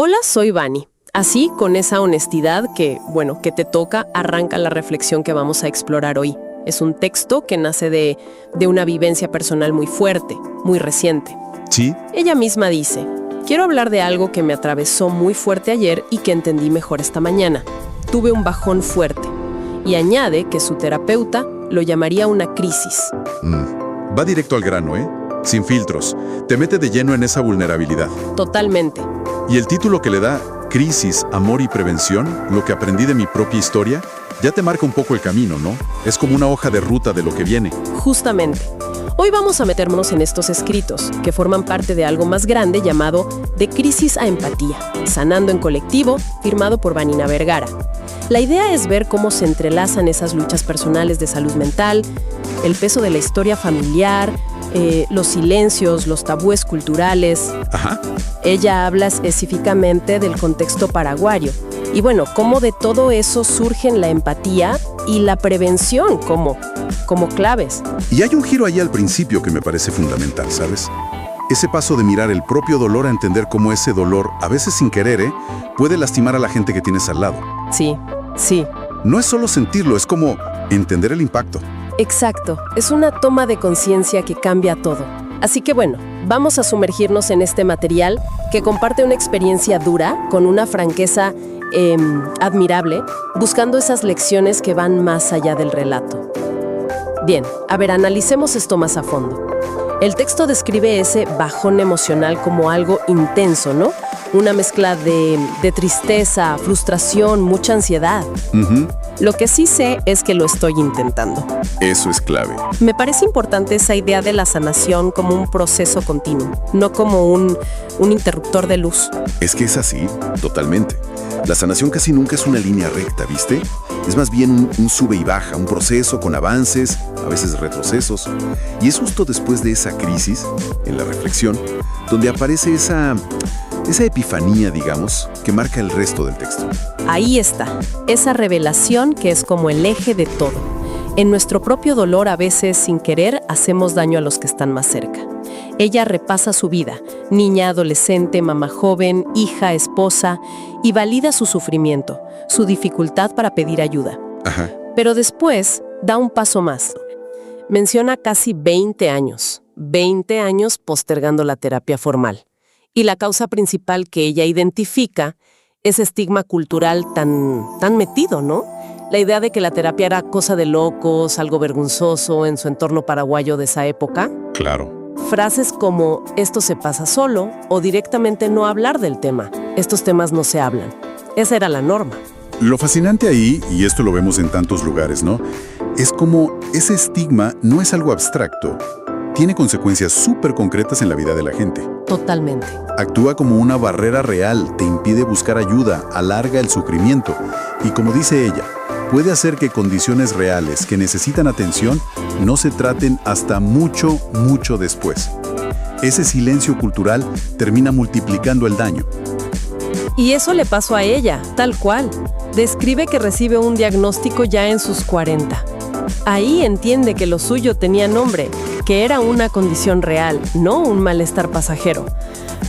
Hola, soy Vani. Así, con esa honestidad que te toca, arranca la reflexión que vamos a explorar hoy. Es un texto que nace de una vivencia personal muy fuerte, muy reciente. ¿Sí? Ella misma dice, quiero hablar de algo que me atravesó muy fuerte ayer y que entendí mejor esta mañana. Tuve un bajón fuerte. Y añade que su terapeuta lo llamaría una crisis. Va directo al grano, ¿eh? Sin filtros. Te mete de lleno en esa vulnerabilidad. Totalmente. Y el título que le da, Crisis, Amor y Prevención, lo que aprendí de mi propia historia, ya te marca un poco el camino, ¿no? Es como una hoja de ruta de lo que viene. Justamente. Hoy vamos a meternos en estos escritos, que forman parte de algo más grande llamado De Crisis a Empatía, Sanando en Colectivo, firmado por Vanina Vergara. La idea es ver cómo se entrelazan esas luchas personales de salud mental, el peso de la historia familiar, los silencios, los tabúes culturales. Ajá. Ella habla específicamente del contexto paraguayo. Y cómo de todo eso surgen la empatía y la prevención como claves. Y hay un giro ahí al principio que me parece fundamental, ¿sabes? Ese paso de mirar el propio dolor a entender cómo ese dolor, a veces sin querer, puede lastimar a la gente que tienes al lado. Sí. No es solo sentirlo, es como entender el impacto. Exacto. Es una toma de conciencia que cambia todo. Así que vamos a sumergirnos en este material que comparte una experiencia dura con una franqueza admirable, buscando esas lecciones que van más allá del relato. Bien, analicemos esto más a fondo. El texto describe ese bajón emocional como algo intenso, ¿no? Una mezcla de tristeza, frustración, mucha ansiedad. Lo que sí sé es que lo estoy intentando. Eso es clave. Me parece importante esa idea de la sanación como un proceso continuo, no como un interruptor de luz. Es que es así, totalmente. La sanación casi nunca es una línea recta, ¿viste? Es más bien un sube y baja, un proceso con avances, a veces retrocesos. Y es justo después de esa crisis, en la reflexión, donde aparece esa epifanía, digamos, que marca el resto del texto. Ahí está, esa revelación que es como el eje de todo. En nuestro propio dolor, a veces sin querer, hacemos daño a los que están más cerca. Ella repasa su vida, niña, adolescente, mamá joven, hija, esposa, y valida su sufrimiento, su dificultad para pedir ayuda. Ajá. Pero después da un paso más. Menciona casi 20 años postergando la terapia formal. Y la causa principal que ella identifica es estigma cultural tan metido, ¿no? La idea de que la terapia era cosa de locos, algo vergonzoso en su entorno paraguayo de esa época. Claro. Frases como, esto se pasa solo, o directamente no hablar del tema. Estos temas no se hablan. Esa era la norma. Lo fascinante ahí, y esto lo vemos en tantos lugares, ¿no? Es como ese estigma no es algo abstracto. Tiene consecuencias súper concretas en la vida de la gente. Totalmente. Actúa como una barrera real, te impide buscar ayuda, alarga el sufrimiento. Y como dice ella, puede hacer que condiciones reales que necesitan atención no se traten hasta mucho después. Ese silencio cultural termina multiplicando el daño. Y eso le pasó a ella, tal cual. Describe que recibe un diagnóstico ya en sus 40. Ahí entiende que lo suyo tenía nombre, que era una condición real, no un malestar pasajero.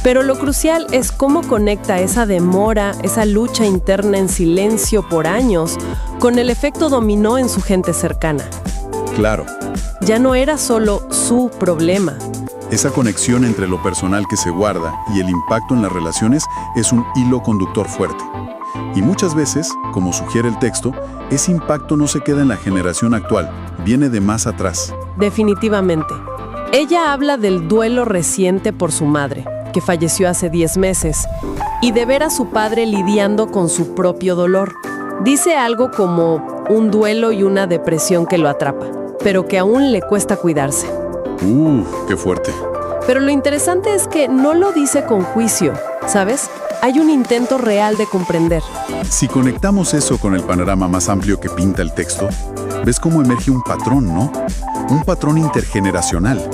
Pero lo crucial es cómo conecta esa demora, esa lucha interna en silencio por años, con el efecto dominó en su gente cercana. Claro. Ya no era solo su problema. Esa conexión entre lo personal que se guarda y el impacto en las relaciones es un hilo conductor fuerte. Y muchas veces, como sugiere el texto, ese impacto no se queda en la generación actual, viene de más atrás. Definitivamente. Ella habla del duelo reciente por su madre, que falleció hace 10 meses, y de ver a su padre lidiando con su propio dolor. Dice algo como un duelo y una depresión que lo atrapa, pero que aún le cuesta cuidarse. ¡Qué fuerte! Pero lo interesante es que no lo dice con juicio, ¿sabes? Hay un intento real de comprender. Si conectamos eso con el panorama más amplio que pinta el texto, ves cómo emerge un patrón, ¿no? Un patrón intergeneracional.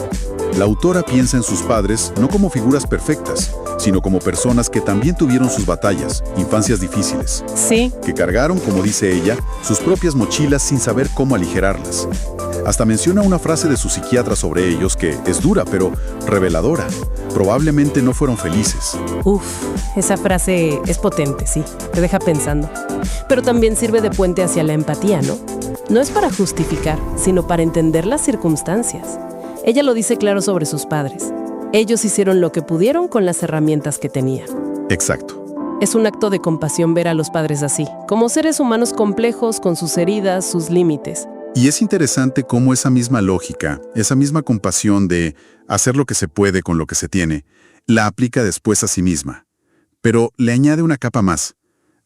La autora piensa en sus padres no como figuras perfectas, sino como personas que también tuvieron sus batallas, infancias difíciles. Sí. Que cargaron, como dice ella, sus propias mochilas sin saber cómo aligerarlas. Hasta menciona una frase de su psiquiatra sobre ellos que es dura, pero reveladora. Probablemente no fueron felices. Uf, esa frase es potente, sí, te deja pensando. Pero también sirve de puente hacia la empatía, ¿no? No es para justificar, sino para entender las circunstancias. Ella lo dice claro sobre sus padres. Ellos hicieron lo que pudieron con las herramientas que tenían. Exacto. Es un acto de compasión ver a los padres así, como seres humanos complejos con sus heridas, sus límites. Y es interesante cómo esa misma lógica, esa misma compasión de hacer lo que se puede con lo que se tiene, la aplica después a sí misma. Pero le añade una capa más,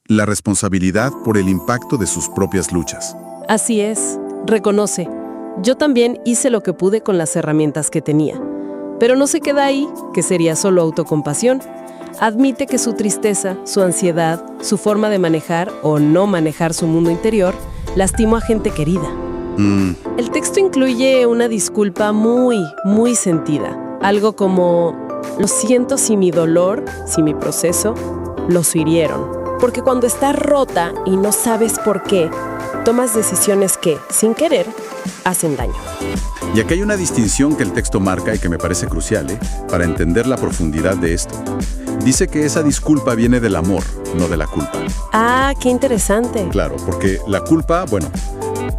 la responsabilidad por el impacto de sus propias luchas. Así es, reconoce. Yo también hice lo que pude con las herramientas que tenía. Pero no se queda ahí, que sería solo autocompasión. Admite que su tristeza, su ansiedad, su forma de manejar o no manejar su mundo interior lastimó a gente querida. El texto incluye una disculpa muy, muy sentida. Algo como, lo siento si mi dolor, si mi proceso, los hirieron. Porque cuando estás rota y no sabes por qué, tomas decisiones que, sin querer, hacen daño. Y acá hay una distinción que el texto marca y que me parece crucial, para entender la profundidad de esto. Dice que esa disculpa viene del amor, no de la culpa. Ah, qué interesante. Claro, porque la culpa,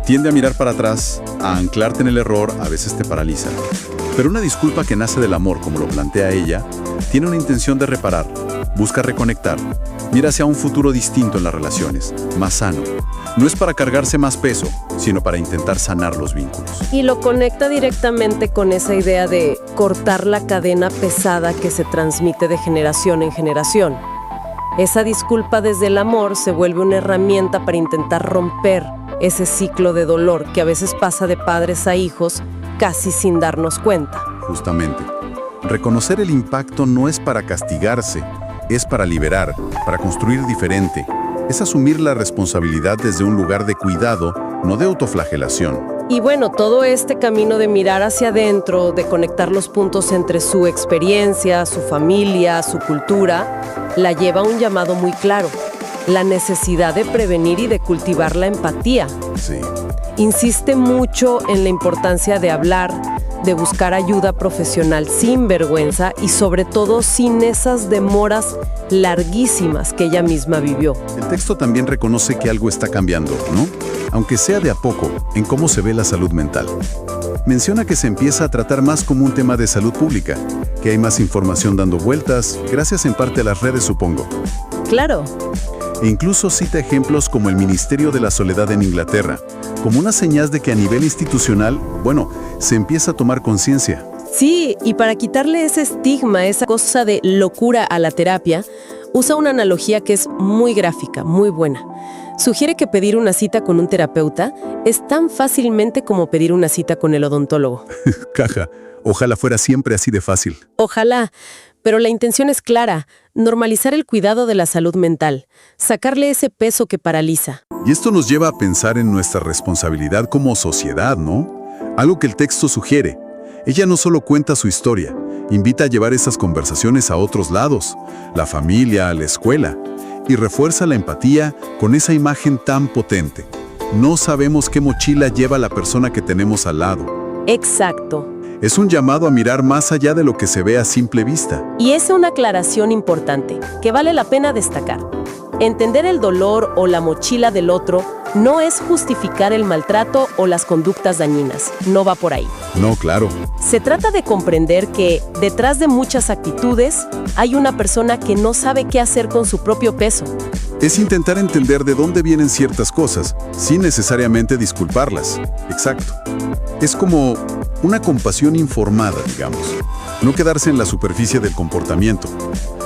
tiende a mirar para atrás, a anclarte en el error, a veces te paraliza. Pero una disculpa que nace del amor, como lo plantea ella, tiene una intención de reparar, busca reconectar, mira hacia un futuro distinto en las relaciones, más sano. No es para cargarse más peso, sino para intentar sanar los vínculos. Y lo conecta directamente con esa idea de cortar la cadena pesada que se transmite de generación en generación. Esa disculpa desde el amor se vuelve una herramienta para intentar romper ese ciclo de dolor que a veces pasa de padres a hijos casi sin darnos cuenta. Justamente. Reconocer el impacto no es para castigarse, es para liberar, para construir diferente. Es asumir la responsabilidad desde un lugar de cuidado, no de autoflagelación. Y todo este camino de mirar hacia adentro, de conectar los puntos entre su experiencia, su familia, su cultura, la lleva a un llamado muy claro: la necesidad de prevenir y de cultivar la empatía. Sí. Insiste mucho en la importancia de hablar, de buscar ayuda profesional sin vergüenza y sobre todo sin esas demoras larguísimas que ella misma vivió. El texto también reconoce que algo está cambiando, ¿no? Aunque sea de a poco, en cómo se ve la salud mental. Menciona que se empieza a tratar más como un tema de salud pública, que hay más información dando vueltas, gracias en parte a las redes, supongo. Claro. E incluso cita ejemplos como el Ministerio de la Soledad en Inglaterra, como una señal de que a nivel institucional, se empieza a tomar conciencia. Sí, y para quitarle ese estigma, esa cosa de locura a la terapia, usa una analogía que es muy gráfica, muy buena. Sugiere que pedir una cita con un terapeuta es tan fácilmente como pedir una cita con el odontólogo. Caja, ojalá fuera siempre así de fácil. Ojalá, pero la intención es clara: normalizar el cuidado de la salud mental, sacarle ese peso que paraliza. Y esto nos lleva a pensar en nuestra responsabilidad como sociedad, ¿no? Algo que el texto sugiere. Ella no solo cuenta su historia, invita a llevar esas conversaciones a otros lados, la familia, la escuela, y refuerza la empatía con esa imagen tan potente. No sabemos qué mochila lleva la persona que tenemos al lado. Exacto. Es un llamado a mirar más allá de lo que se ve a simple vista. Y es una aclaración importante, que vale la pena destacar. Entender el dolor o la mochila del otro no es justificar el maltrato o las conductas dañinas. No va por ahí. No, claro. Se trata de comprender que, detrás de muchas actitudes, hay una persona que no sabe qué hacer con su propio peso. Es intentar entender de dónde vienen ciertas cosas, sin necesariamente disculparlas. Exacto. Es como una compasión informada, digamos. No quedarse en la superficie del comportamiento,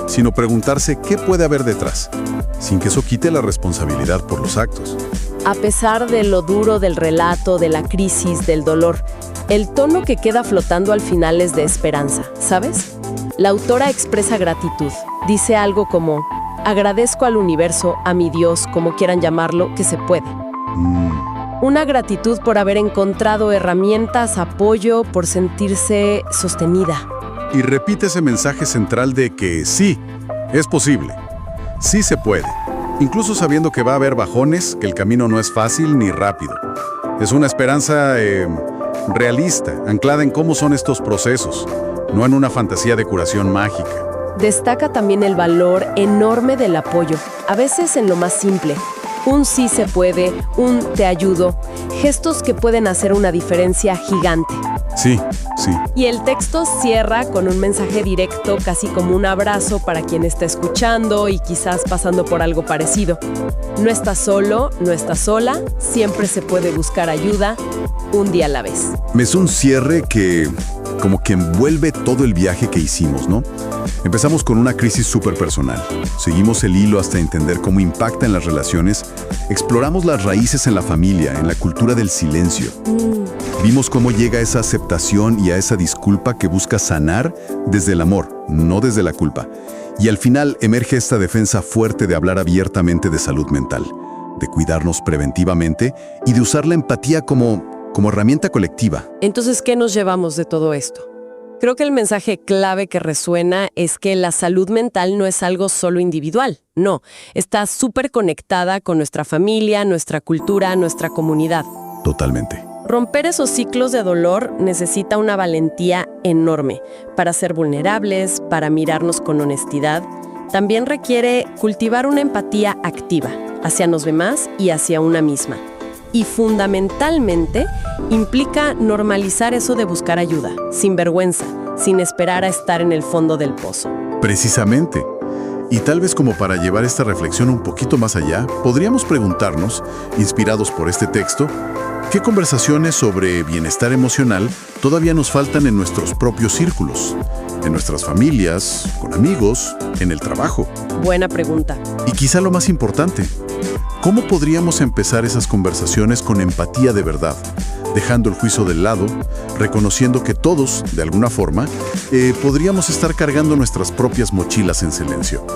sino preguntarse qué puede haber detrás, sin que eso quite la responsabilidad por los actos. A pesar de lo duro del relato, de la crisis, del dolor, el tono que queda flotando al final es de esperanza, ¿sabes? La autora expresa gratitud. Dice algo como: agradezco al universo, a mi Dios, como quieran llamarlo, que se puede. Una gratitud por haber encontrado herramientas, apoyo, por sentirse sostenida. Y repite ese mensaje central de que sí, es posible, sí se puede, incluso sabiendo que va a haber bajones, que el camino no es fácil ni rápido. Es una esperanza realista, anclada en cómo son estos procesos, no en una fantasía de curación mágica. Destaca también el valor enorme del apoyo, a veces en lo más simple. Un sí se puede, un te ayudo, gestos que pueden hacer una diferencia gigante. Sí, sí. Y el texto cierra con un mensaje directo, casi como un abrazo para quien está escuchando y quizás pasando por algo parecido. No estás solo, no estás sola, siempre se puede buscar ayuda, un día a la vez. Es un cierre que como que envuelve todo el viaje que hicimos, ¿no? Empezamos con una crisis súper personal. Seguimos el hilo hasta entender cómo impacta en las relaciones. Exploramos las raíces en la familia, en la cultura del silencio. Vimos cómo llega esa aceptación y a esa disculpa que busca sanar desde el amor, no desde la culpa. Y al final emerge esta defensa fuerte de hablar abiertamente de salud mental, de cuidarnos preventivamente y de usar la empatía como herramienta colectiva. Entonces, ¿qué nos llevamos de todo esto? Creo que el mensaje clave que resuena es que la salud mental no es algo solo individual, no, está súper conectada con nuestra familia, nuestra cultura, nuestra comunidad. Totalmente. Romper esos ciclos de dolor necesita una valentía enorme para ser vulnerables, para mirarnos con honestidad. También requiere cultivar una empatía activa hacia los demás y hacia una misma. Y fundamentalmente implica normalizar eso de buscar ayuda, sin vergüenza, sin esperar a estar en el fondo del pozo. Precisamente. Y tal vez como para llevar esta reflexión un poquito más allá, podríamos preguntarnos, inspirados por este texto, ¿qué conversaciones sobre bienestar emocional todavía nos faltan en nuestros propios círculos? En nuestras familias, con amigos, en el trabajo. Buena pregunta. Y quizá lo más importante, ¿cómo podríamos empezar esas conversaciones con empatía de verdad? Dejando el juicio del lado, reconociendo que todos, de alguna forma, podríamos estar cargando nuestras propias mochilas en silencio.